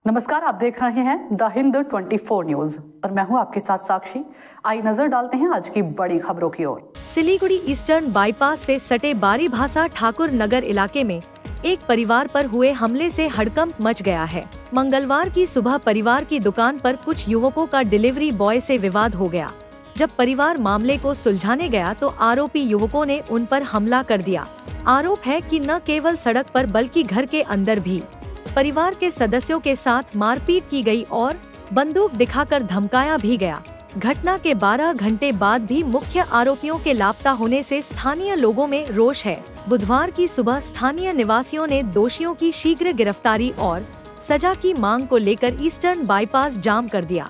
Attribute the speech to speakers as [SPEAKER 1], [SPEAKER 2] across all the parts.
[SPEAKER 1] नमस्कार, आप देख रहे हैं द हिंद 24 न्यूज और मैं हूं आपके साथ साक्षी। आई नजर डालते हैं आज की बड़ी खबरों की ओर।
[SPEAKER 2] सिलीगुड़ी ईस्टर्न बाईपास से सटे बारीभाषा ठाकुर नगर इलाके में एक परिवार पर हुए हमले से हड़कंप मच गया है। मंगलवार की सुबह परिवार की दुकान पर कुछ युवकों का डिलीवरी बॉय से विवाद हो गया। जब परिवार मामले को सुलझाने गया तो आरोपी युवकों ने उन पर हमला कर दिया। आरोप है कि न केवल सड़क पर बल्कि घर के अंदर भी परिवार के सदस्यों के साथ मारपीट की गई और बंदूक दिखाकर धमकाया भी गया। घटना के 12 घंटे बाद भी मुख्य आरोपियों के लापता होने से स्थानीय लोगों में रोष है। बुधवार की सुबह स्थानीय निवासियों ने दोषियों की शीघ्र गिरफ्तारी और सजा की मांग को लेकर ईस्टर्न बाईपास जाम कर दिया।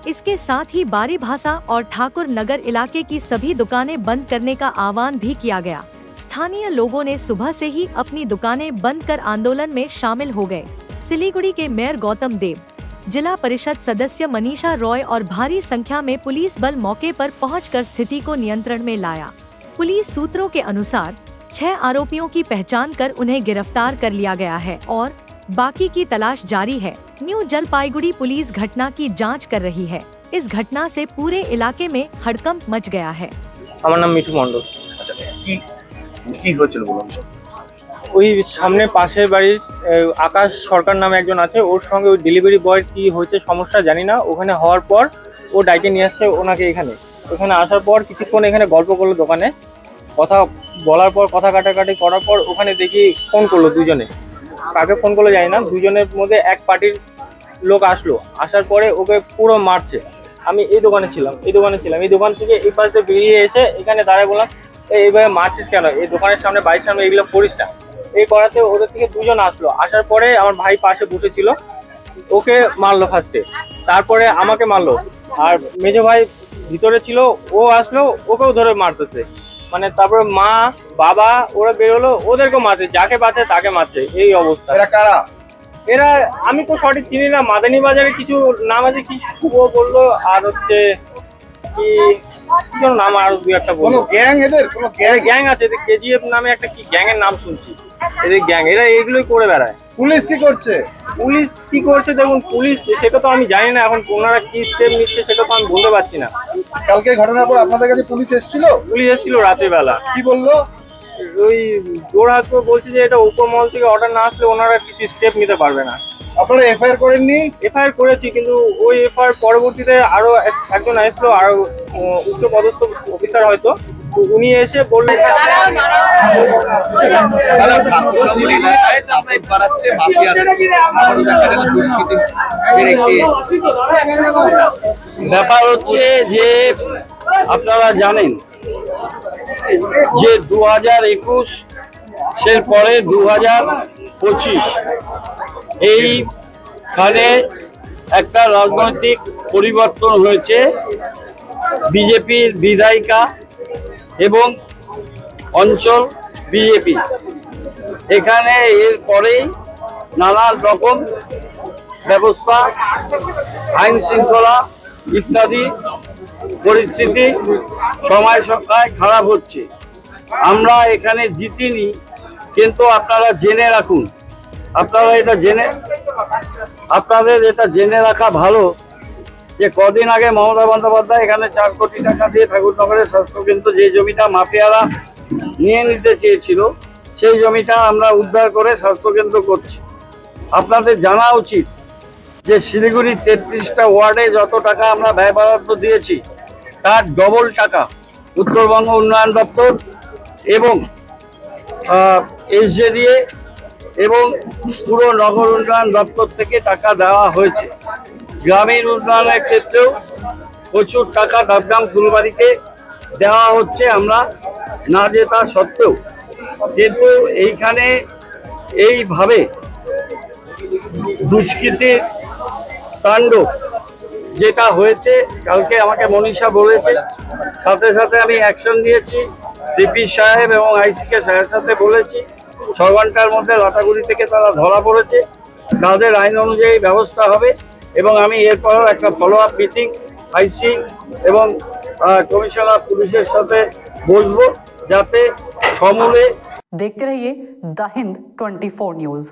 [SPEAKER 2] इसके साथ ही बारीभाषा और ठाकुर नगर इलाके की सभी दुकानें बंद करने का आह्वान भी किया गया। स्थानीय लोगों ने सुबह से ही अपनी दुकानें बंद कर आंदोलन में शामिल हो गए। सिलीगुड़ी के मेयर गौतम देव, जिला परिषद सदस्य मनीषा रॉय और भारी संख्या में पुलिस बल मौके पर पहुंचकर स्थिति को नियंत्रण में लाया। पुलिस सूत्रों के अनुसार 6 आरोपियों की पहचान कर उन्हें गिरफ्तार कर लिया गया है और बाकी की तलाश जारी है। न्यू जलपाईगुड़ी पुलिस घटना की जाँच कर रही है। इस घटना से पूरे इलाके में हड़कंप मच गया है।
[SPEAKER 3] আমার নাম মিঠু মণ্ডল। কি হচ্ছিল বলুন? ওই সামনে পাশের বাড়ির আকাশ সরকার নামে একজন আছে, ওর সঙ্গে ওই ডেলিভারি বয় কি হয়েছে সমস্যা জানি না। ওখানে হওয়ার পর ও ডাইকে নিয়ে আসছে ওনাকে ওখানে আসার পর কিছুক্ষণ এখানে গল্প করলো, দোকানে কথা বলার পর কথা কাটাকাটি করার পর ওখানে দেখি ফোন করলো দুজনে। কাকে ফোন করলো জানি না। দুজনের মধ্যে এক পার্টির লোক আসলো, আসার পরে ওকে পুরো মারছে। আমি এই দোকানে ছিলাম। এই দোকান থেকে এই পাশে বেরিয়ে এসে এখানে দাঁড়ায় বললাম, এইভাবে মারছিস কেন? এই দোকানের সামনে বাড়ির সামনে এগুলো করিস না। এই করাতে ওদের থেকে দুজন আসলো। আসার পরে আমার ভাই পাশে বসেছিল, ওকে মারলো ফার্স্টে, তারপরে আমাকে মারলো। আর মেজো ভাই ভিতরে ছিল, ও আসলো, ওকেও ধরে মারতেছে। মানে তারপরে মা বাবা ওরা বেরোলো, ওদেরকেও মারছে, যাকে পাচ্ছে তাকে মারছে। এই অবস্থা। এরা আমি তো সঠিক চিনি না। মাদানী বাজারে কিছু নাম আছে, কি শুভ বললো, আর হচ্ছে কি নাম আরো দু একটা বললো। গ্যাং আছে, কেজিএফ নামে একটা কি গ্যাং এর নাম শুনছি। এদের গ্যাং, এরা এগুলোই করে বেড়ায়। পুলিশ কি করছে দেখুন, পুলিশ সেটা তো আমি জানি না। এখন ওনারা কি স্টেপ নিচ্ছে সেটা তো আমি বলতে পারছি না।
[SPEAKER 4] কালকে ঘটনার পর আপনাদের কাছে পুলিশ এসেছিল
[SPEAKER 3] রাতের বেলা।
[SPEAKER 4] কি বললো?
[SPEAKER 3] ওই জোরহাট করে বলছে যে এটা উপর মহল থেকে অর্ডার না আসলে ওনারা কিছু স্টেপ নিতে পারবে না।
[SPEAKER 4] আপনারা এফআইআর করেননি?
[SPEAKER 3] এফআইআর করেছি, কিন্তু ওই এফআইআর পরবর্তীতে আরো একজন আসলো, আর উচ্চ পদস্থ অফিসার হয়তো, উনি এসে বললেন
[SPEAKER 5] ব্যাপার হচ্ছে যে আপনারা জানেন যে 2021 এর পরে 2025 এইখানে একটা রাজনৈতিক পরিবর্তন হয়েছে। বিজেপির বিধায়িকা এবং অঞ্চল বিজেপি এখানে এর পরেই নানা রকম ব্যবস্থা, আইন শৃঙ্খলা ইত্যাদি পরিস্থিতি সময় সংখ্যায় খারাপ হচ্ছে। আমরা এখানে জিতিনি, কিন্তু আপনারা জেনে রাখুন, আপনাদের এটা জেনে রাখা ভালো যে কদিন আগে মমতা বন্দ্যোপাধ্যায় এখানে 4 কোটি টাকা দিয়ে ঠাকুরনগরের স্বাস্থ্যকেন্দ্র, যে জমিটা মাফিয়ারা নিয়ে নিতে চেয়েছিল, সেই জমিটা আমরা উদ্ধার করে স্বাস্থ্যকেন্দ্র করছি। আপনাদের জানা উচিত যে শিলিগুড়ির 33টা ওয়ার্ডে যত টাকা আমরা ব্যয় বরাদ্দ দিয়েছি তার ডবল টাকা উত্তরবঙ্গ উন্নয়ন দপ্তর এবং এসজেডিএ এবং পুরো নগর উন্নয়ন দপ্তর থেকে টাকা দেওয়া হয়েছে। গ্রামীণ উন্নয়নের ক্ষেত্রেও প্রচুর টাকা ডাবগ্রাম ফুলবাড়িতে দেওয়া হচ্ছে, আমরা না জেতা সত্ত্বেও। কিন্তু এইখানে এইভাবে দুষ্কৃতির তাণ্ডব যেটা হয়েছে, কালকে আমাকে মনীষা বলেছে, সাথে সাথে আমি অ্যাকশন নিয়েছি। সিপি সাহেব এবং আইসিকে সাহেবের সাথে বলেছি, 6 ঘন্টার মধ্যে লাটাগুড়ি থেকে তারা ধরা পড়েছে, তাদের আইন অনুযায়ী ব্যবস্থা হবে। এবং আমি এরপর একটা ফলো আপ মিটিং আইসি এবং কমিশনার পুলিশের সাথে বসবো, যাতে সমূলে।
[SPEAKER 1] देखते रहिए द हिंद 24 न्यूज।